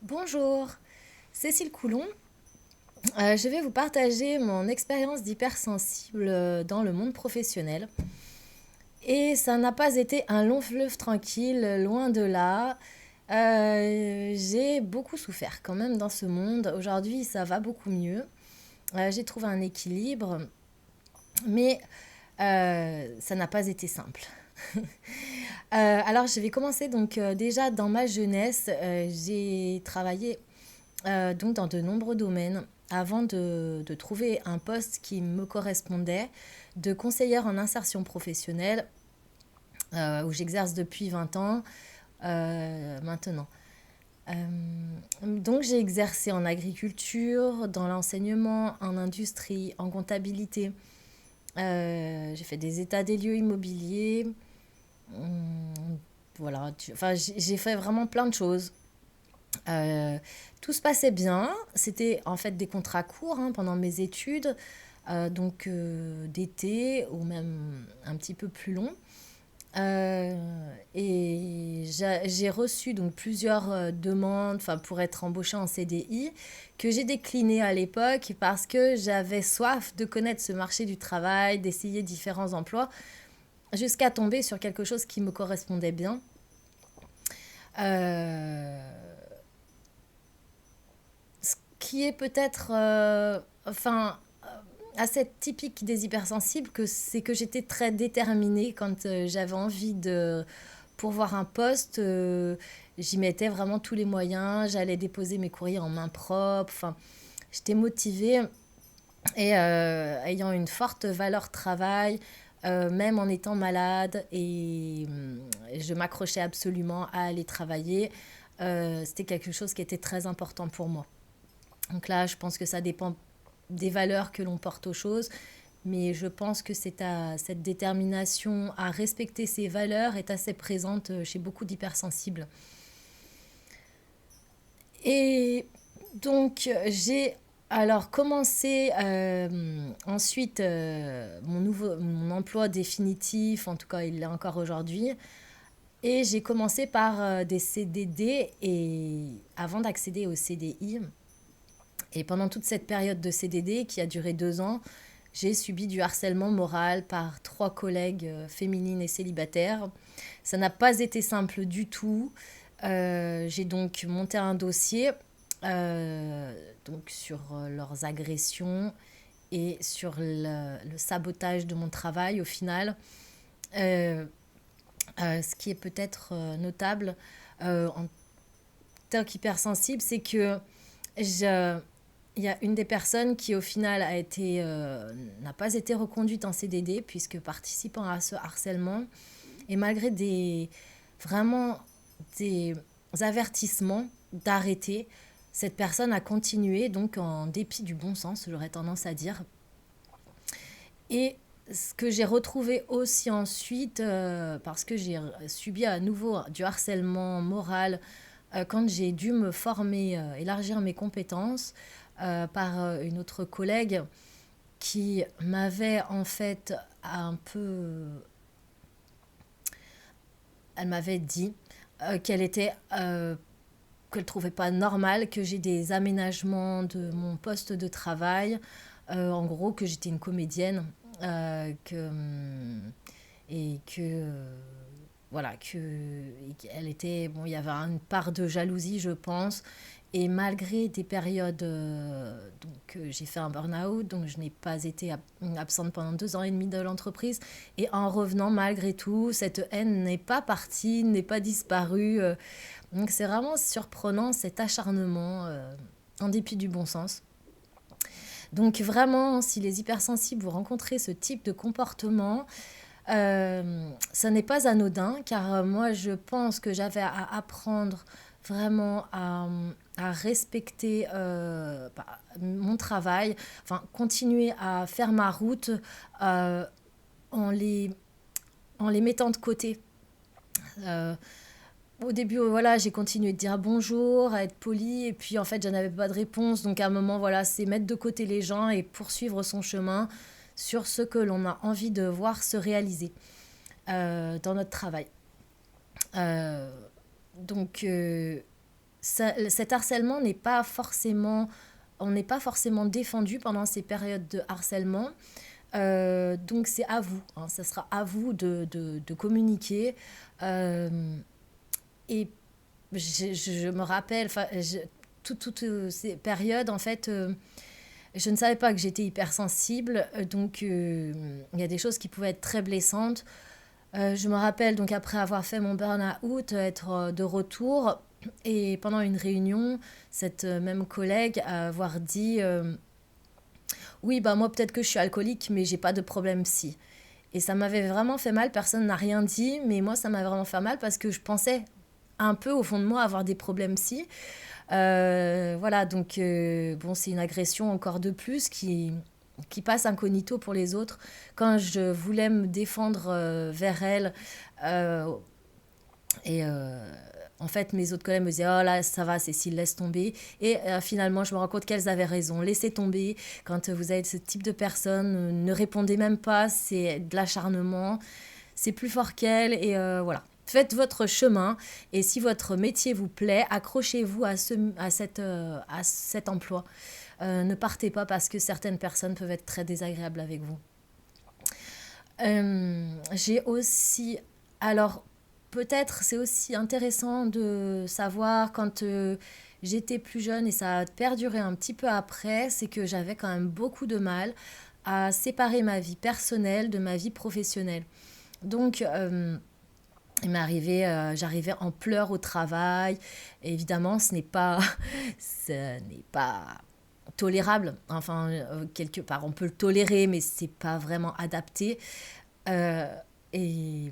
Bonjour, Cécile Coulon. Je vais vous partager mon expérience d'hypersensible dans le monde professionnel. Et ça n'a pas été un long fleuve tranquille, loin de là. J'ai beaucoup souffert quand même dans ce monde. Aujourd'hui, ça va beaucoup mieux. J'ai trouvé un équilibre, mais ça n'a pas été simple. Alors, je vais commencer donc déjà dans ma jeunesse. J'ai travaillé donc dans de nombreux domaines avant de trouver un poste qui me correspondait, de conseillère en insertion professionnelle, où j'exerce depuis 20 ans maintenant. Euh, donc j'ai exercé en agriculture, dans l'enseignement, en industrie, en comptabilité. J'ai fait des états des lieux immobiliers. Voilà, enfin, j'ai fait vraiment plein de choses. Euh, Tout se passait bien. C'était en fait des contrats courts pendant mes études, donc d'été ou même un petit peu plus long. Et j'ai reçu donc plusieurs demandes pour être embauchée en CDI que j'ai décliné à l'époque parce que j'avais soif de connaître ce marché du travail, d'essayer différents emplois jusqu'à tomber sur quelque chose qui me correspondait bien. Euh, Ce qui est peut-être assez typique des hypersensibles, c'est que j'étais très déterminée quand j'avais envie de pourvoir un poste. J'y mettais vraiment tous les moyens. J'allais déposer mes courriers en main propre. Enfin, j'étais motivée et ayant une forte valeur travail, même en étant malade. Et je m'accrochais absolument à aller travailler. C'était quelque chose qui était très important pour moi. Donc là, je pense que ça dépend des valeurs que l'on porte aux choses, mais je pense que cette détermination à respecter ces valeurs est assez présente chez beaucoup d'hypersensibles. Et donc, j'ai alors commencé ensuite mon emploi définitif, en tout cas il l'est encore aujourd'hui, et j'ai commencé par des CDD et avant d'accéder au CDI. Et pendant toute cette période de CDD qui a duré 2 ans, j'ai subi du harcèlement moral par 3 collègues féminines et célibataires. Ça n'a pas été simple du tout. J'ai donc monté un dossier donc sur leurs agressions et sur le sabotage de mon travail au final. Euh, Ce qui est peut-être notable en tant qu'hypersensible, c'est que je, il y a une des personnes qui, au final, n'a pas été reconduite en CDD, puisque participant à ce harcèlement, et malgré vraiment des avertissements d'arrêter, cette personne a continué, donc en dépit du bon sens, j'aurais tendance à dire. Et ce que j'ai retrouvé aussi ensuite, parce que j'ai subi à nouveau du harcèlement moral quand j'ai dû me former, élargir mes compétences par une autre collègue qui m'avait en fait un peu... Elle m'avait dit qu'elle trouvait pas normal que j'ai des aménagements de mon poste de travail. En gros, que j'étais une comédienne. Et que voilà, elle était bon, il y avait une part de jalousie, je pense. Et malgré des périodes, j'ai fait un burn-out, donc je n'ai pas été absente pendant 2 ans et demi de l'entreprise. Et en revenant, malgré tout, cette haine n'est pas partie, n'est pas disparue. Donc c'est vraiment surprenant cet acharnement, en dépit du bon sens. Donc vraiment, si les hypersensibles, vous rencontrez ce type de comportement, ça n'est pas anodin, car moi je pense que j'avais à apprendre vraiment à respecter mon travail, enfin continuer à faire ma route euh, en, les, en les mettant de côté. Euh, Au début, voilà, j'ai continué de dire bonjour, à être poli, et puis en fait, je n'avais pas de réponse. Donc à un moment, voilà, c'est mettre de côté les gens et poursuivre son chemin sur ce que l'on a envie de voir se réaliser dans notre travail. Euh, donc, cet harcèlement n'est pas forcément, on n'est pas forcément défendu pendant ces périodes de harcèlement. Donc c'est à vous, hein, ça sera à vous de communiquer. Euh, et je me rappelle, toutes ces périodes, en fait, je ne savais pas que j'étais hypersensible, donc il y a des choses qui pouvaient être très blessantes. Je me rappelle donc après avoir fait mon burn-out, être de retour et pendant une réunion, cette même collègue avoir dit oui, bah moi peut-être que je suis alcoolique, mais j'ai pas de problème psy. Et ça m'avait vraiment fait mal, personne n'a rien dit, mais moi ça m'a vraiment fait mal parce que je pensais un peu au fond de moi avoir des problèmes psy. Voilà, donc bon, c'est une agression encore de plus qui passe incognito pour les autres. Quand je voulais me défendre vers elle, euh, et en fait, mes autres collègues me disaient oh là, ça va, Cécile, laisse tomber. Et finalement, je me rends compte qu'elles avaient raison. Laissez tomber. Quand vous avez ce type de personne, ne répondez même pas. C'est de l'acharnement. C'est plus fort qu'elle. Et voilà. Faites votre chemin. Et si votre métier vous plaît, accrochez-vous à cet emploi. Ne partez pas parce que certaines personnes peuvent être très désagréables avec vous. J'ai aussi... Alors, peut-être c'est aussi intéressant de savoir quand j'étais plus jeune et ça a perduré un petit peu après, c'est que j'avais quand même beaucoup de mal à séparer ma vie personnelle de ma vie professionnelle. Donc, j'arrivais en pleurs au travail. Évidemment, ce n'est pas tolérable. Enfin, quelque part, on peut le tolérer, mais c'est pas vraiment adapté. Euh, et,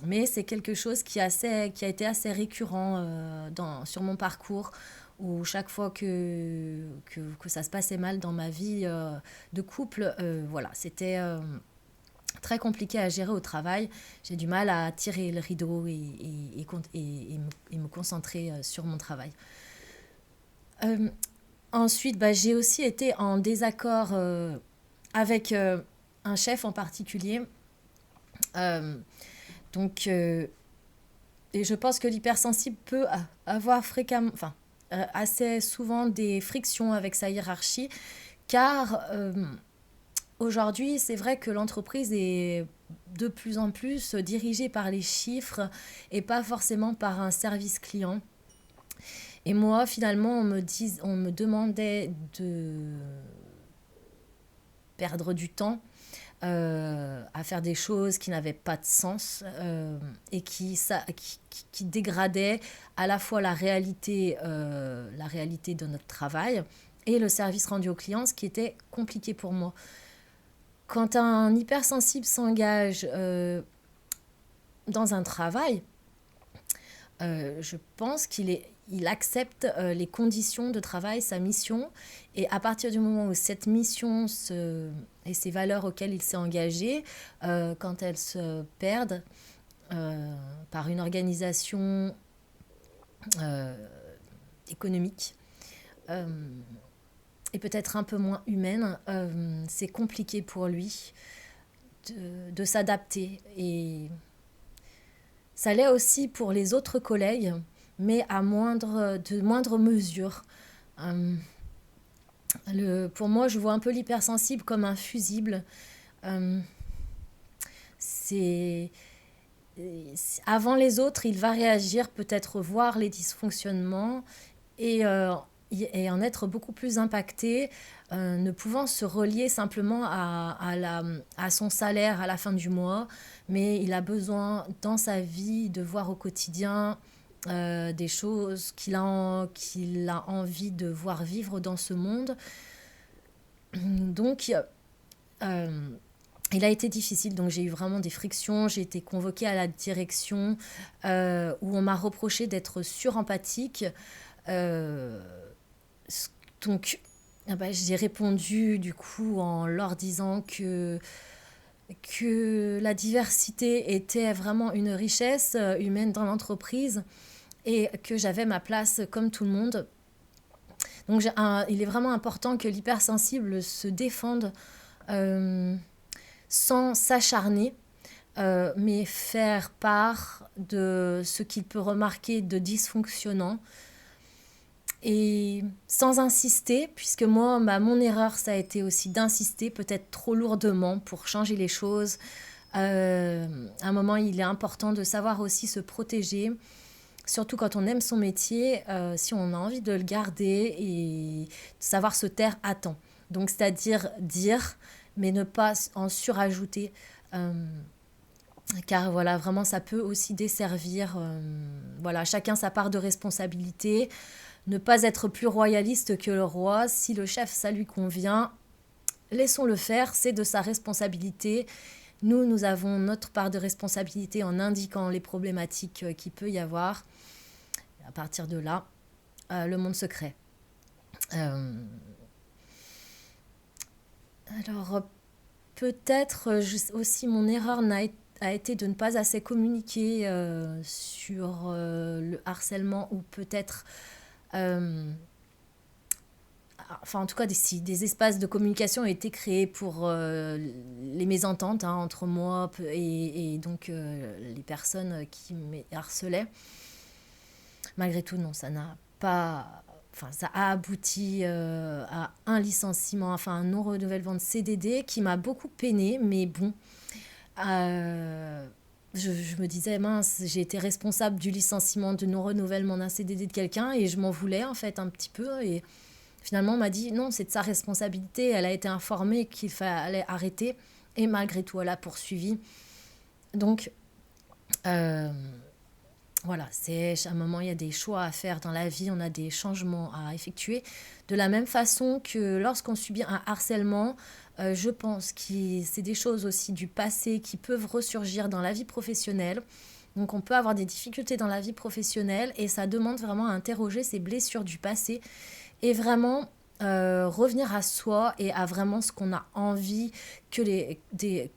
mais c'est quelque chose qui a été assez récurrent sur mon parcours, où chaque fois que ça se passait mal dans ma vie de couple, voilà, c'était très compliqué à gérer au travail. J'ai du mal à tirer le rideau et me concentrer sur mon travail. Euh, Ensuite, bah, j'ai aussi été en désaccord avec un chef en particulier. Euh, donc, et je pense que l'hypersensible peut avoir fréquemment, enfin, assez souvent des frictions avec sa hiérarchie, car aujourd'hui, c'est vrai que l'entreprise est de plus en plus dirigée par les chiffres et pas forcément par un service client. Et moi, finalement, on me demandait de perdre du temps à faire des choses qui n'avaient pas de sens et qui dégradaient à la fois la réalité de notre travail et le service rendu aux clients, ce qui était compliqué pour moi. Quand un hypersensible s'engage dans un travail, je pense il accepte les conditions de travail, sa mission, et à partir du moment où cette mission et ces valeurs auxquelles il s'est engagé, quand elles se perdent par une organisation euh, économique euh, et peut-être un peu moins humaine, c'est compliqué pour lui de s'adapter. Et ça l'est aussi pour les autres collègues, mais de moindre mesure. Euh, pour moi, je vois un peu l'hypersensible comme un fusible. Euh, c'est Avant les autres, il va réagir, peut-être voir les dysfonctionnements et, et en être beaucoup plus impacté, ne pouvant se relier simplement à son salaire à la fin du mois, mais il a besoin dans sa vie de voir au quotidien des choses qu'il a envie de voir vivre dans ce monde. Donc, euh, il a été difficile, donc j'ai eu vraiment des frictions. J'ai été convoquée à la direction où on m'a reproché d'être surempathique. Euh, donc, j'ai répondu du coup en leur disant que la diversité était vraiment une richesse humaine dans l'entreprise et que j'avais ma place comme tout le monde. Donc, il est vraiment important que l'hypersensible se défende euh, sans s'acharner, mais faire part de ce qu'il peut remarquer de dysfonctionnant. et sans insister, puisque moi, mon erreur, ça a été aussi d'insister peut-être trop lourdement pour changer les choses. À un moment, il est important de savoir aussi se protéger, surtout quand on aime son métier, si on a envie de le garder et savoir se taire à temps. Donc, c'est-à-dire dire, mais ne pas en surajouter. Euh, Car voilà, vraiment, ça peut aussi desservir. Voilà, chacun sa part de responsabilité. Ne pas être plus royaliste que le roi. Si le chef, ça lui convient, laissons-le faire. C'est de sa responsabilité. Nous avons notre part de responsabilité en indiquant les problématiques qu'il peut y avoir. À partir de là, le monde se crée. Euh, alors, peut-être aussi mon erreur a été de ne pas assez communiquer sur le harcèlement ou peut-être, euh, enfin en tout cas des espaces de communication ont été créés pour les mésententes hein, entre moi et donc les personnes qui me harcelaient. Malgré tout, non, ça n'a pas... Enfin, ça a abouti à un licenciement, enfin un non-renouvellement de CDD qui m'a beaucoup peiné, mais bon, euh, je me disais, mince, j'ai été responsable du licenciement, du non-renouvellement d'un CDD de quelqu'un et je m'en voulais en fait un petit peu. Et finalement, on m'a dit, non, c'est de sa responsabilité, elle a été informée qu'il fallait arrêter et malgré tout, elle a poursuivi. Donc, euh, voilà, c'est à un moment, il y a des choix à faire dans la vie, on a des changements à effectuer. De la même façon que lorsqu'on subit un harcèlement, je pense que c'est des choses aussi du passé qui peuvent ressurgir dans la vie professionnelle. Donc on peut avoir des difficultés dans la vie professionnelle et ça demande vraiment à interroger ces blessures du passé et vraiment revenir à soi et à vraiment ce qu'on a envie que de,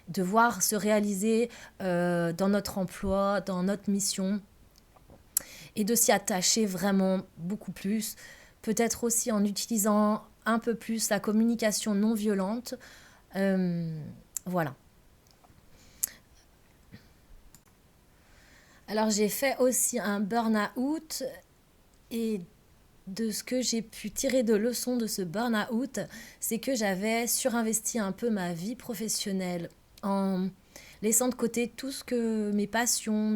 de voir se réaliser dans notre emploi, dans notre mission, et de s'y attacher vraiment beaucoup plus, peut-être aussi en utilisant un peu plus la communication non violente. Euh, voilà. Alors j'ai fait aussi un burn-out et de ce que j'ai pu tirer de leçons de ce burn-out, c'est que j'avais surinvesti un peu ma vie professionnelle en laissant de côté tout ce que mes passions,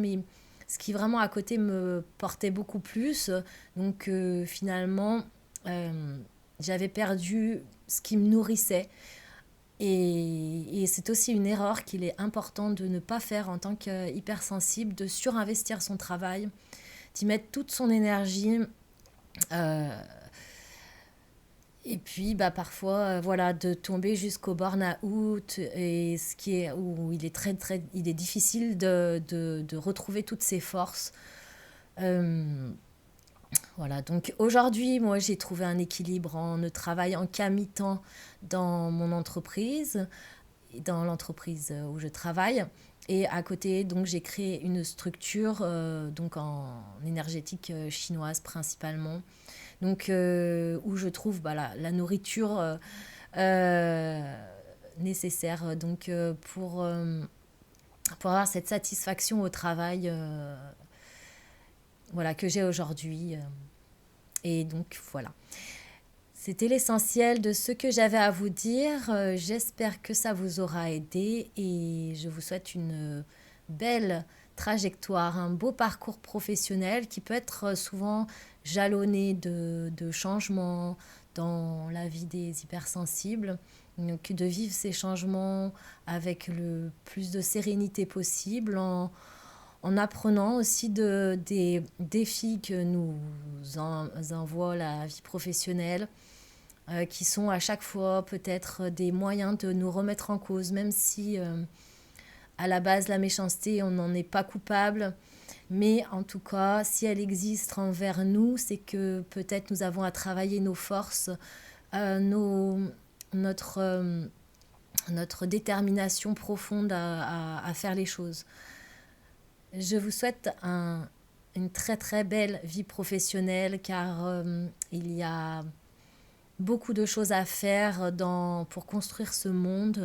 ce qui vraiment à côté me portait beaucoup plus. Donc finalement, euh, j'avais perdu ce qui me nourrissait. Et c'est aussi une erreur qu'il est important de ne pas faire en tant qu'hypersensible, de surinvestir son travail, d'y mettre toute son énergie. euh, et puis, parfois, voilà, de tomber jusqu'au burn-out, et ce qui est, où il est il est difficile de retrouver toutes ses forces. Euh, voilà, donc aujourd'hui, moi, j'ai trouvé un équilibre en ne travaillant qu'à mi-temps dans mon entreprise, dans l'entreprise où je travaille. Et à côté, donc, j'ai créé une structure donc en énergétique chinoise principalement, donc où je trouve la nourriture euh, nécessaire donc pour avoir cette satisfaction au travail voilà, que j'ai aujourd'hui. Et donc voilà. C'était l'essentiel de ce que j'avais à vous dire. J'espère que ça vous aura aidé et je vous souhaite une belle trajectoire, un beau parcours professionnel qui peut être souvent jalonné de changements dans la vie des hypersensibles. Donc de vivre ces changements avec le plus de sérénité possible en apprenant aussi des défis que nous envoie la vie professionnelle, qui sont à chaque fois peut-être des moyens de nous remettre en cause, même si à la base la méchanceté, on n'en est pas coupable. Mais en tout cas, si elle existe envers nous, c'est que peut-être nous avons à travailler nos forces, nos, notre, notre détermination profonde à faire les choses. Je vous souhaite une très très belle vie professionnelle car il y a beaucoup de choses à faire pour construire ce monde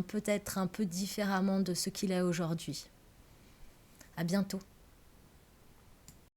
peut-être un peu différemment de ce qu'il est aujourd'hui. À bientôt.